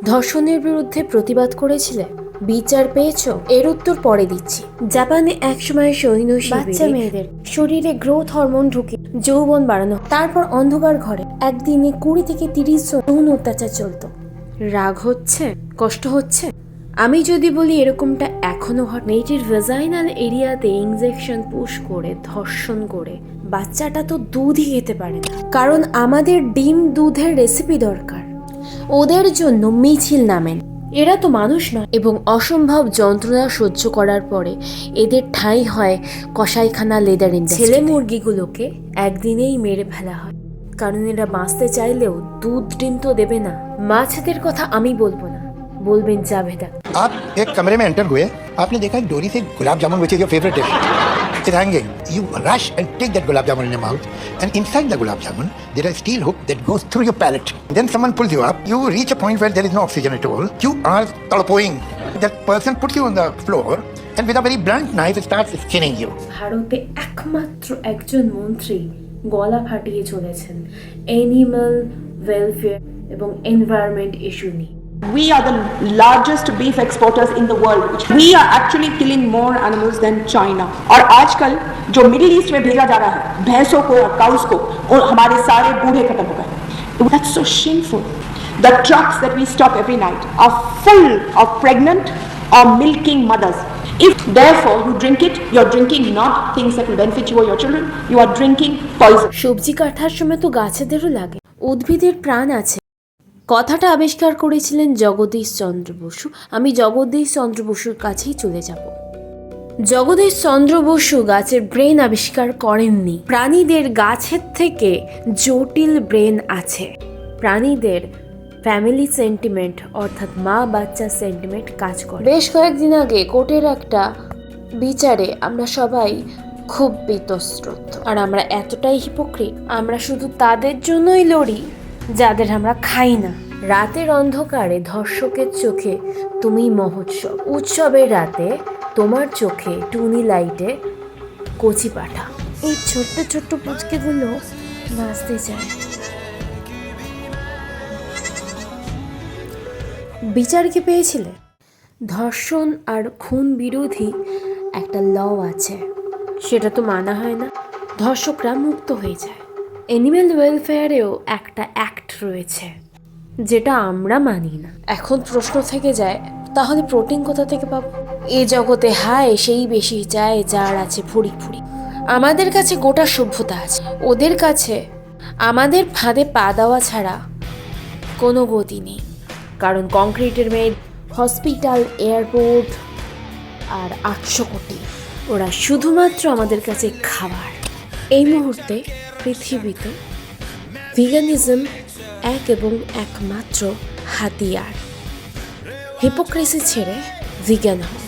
ধর্ষণের বিরুদ্ধে প্রতিবাদ করেছিলে, বিচার পেয়েছো? এর উত্তর পরে দিচ্ছি। জাপানে একসময় সৈন্য বাচ্চা মেয়েদের শরীরে গ্রোথ হরমোন ঢুকে যৌবন বাড়ানো, তারপর অন্ধকার ঘরে একদিনে 20 থেকে 30 জন যৌন অত্যাচার চলতো। রাগ হচ্ছে? কষ্ট হচ্ছে? আমি যদি বলি এরকমটা এখনো হয়। মেয়েটির ভেজাইনাল এরিয়াতে ইনজেকশন পুশ করে ধর্ষণ করে বাচ্চাটা তো দুধই খেতে পারে না, কারণ আমাদের ডিম দুধের রেসিপি দরকার। ওদের জন্য মিছিল নামেন। এরা তো মানুষ নয়। এবং অসম্ভব যন্ত্রণা সহ্য করার পরে এদের ঠাঁই হয় কসাইখানা লেদার ইন্ডাস্ট্রি। ছেলে মুরগিগুলোকে একদিনেই মেরে ফেলা হয়, কারণ এরা বাঁচতে চাইলেও দুধ ডিম তো দেবে না। মাছদের কথা আমি বলবো না, বলবেন জাভেদ আख्तर। आप एक कमरे में एंटर हुए, आपने देखा एक डोरी से gulab jamun which is your favorite dish is hanging. You rush and take that gulab jamun in your mouth, and inside the gulab jamun there is a steel hook that goes through your palate. Then someone pulls you up. You reach a point where there is no oxygen at all. You are tadpoing. That person puts you on the floor and with a very blunt knife starts skinning you. ভারতে একমাত্র একজন মন্ত্রী গলা ফাটিয়ে চলেছেন animal welfare এবং environment issue নিয়ে। We are the largest beef exporters in the world. We are actually killing more animals than China. और आजकल जो मिडिल ईस्ट में भेजा जा रहा है भैंसों को और काउस को, और हमारे सारे बूढ़े खत्म हो गए। That's so shameful. The trucks that we stop every night are full of pregnant or milking mothers. If therefore you drink it, you're drinking not things that will benefit you or your children. You are drinking poison. সবজি কাটার সময় তো গাছেদেরও লাগে, উদ্ভিদের প্রাণ আছে। কথাটা আবিষ্কার করেছিলেন জগদীশ চন্দ্র বসু। আমি জগদীশ চন্দ্র বসুর কাছেই চলে যাব। জগদীশ চন্দ্র বসু গাছের ব্রেন আবিষ্কার করেননি। প্রাণীদের গাছের থেকে জটিল ব্রেন আছে। প্রাণীদের ফ্যামিলি সেন্টিমেন্ট অর্থাৎ মা বাচ্চা সেন্টিমেন্ট কাজ করে। বেশ কয়েকদিন আগে কোর্টের একটা বিচারে আমরা সবাই খুব বীতশ্রদ্ধ। আর আমরা এতটাই হিপোক্রিট, আমরা শুধু তাদের জন্যই লড়ি যাদের আমরা খাই না। রাতের অন্ধকারে ধর্ষকের চোখে তুমি মহোৎসব, উৎসবের রাতে তোমার চোখে টুনি লাইটে কচি পাঠা। এই ছোট্ট ছোট্ট পুচকেগুলো নাচতে চায়। বিচার কি পেয়েছিলে? ধর্ষণ আর খুন বিরোধী একটা ল আছে, সেটা তো মানা হয় না। ধর্ষকরা মুক্ত হয়ে যায়। অ্যানিম্যাল ওয়েলফেয়ারেও একটা অ্যাক্ট রয়েছে যেটা আমরা মানি না। এখন প্রশ্ন থেকে যায়, তাহলে প্রোটিন কোথা থেকে পাবো? এ জগতে হায় সেই বেশি চায় যার আছে ফুড়ি ফুড়ি। আমাদের কাছে গোটা সভ্যতা আছে, ওদের কাছে আমাদের ফাঁদে পা দেওয়া ছাড়া কোনো গতি নেই। কারণ কংক্রিটের মেয়ে, হসপিটাল, এয়ারপোর্ট আর 800 কোটি, ওরা শুধুমাত্র আমাদের কাছে খাবার। এই মুহূর্তে পৃথিবীতে ভিগানিজম এক এবং একমাত্র হাতিয়ার। হিপোক্রেসি ছেড়ে ভিগান হও।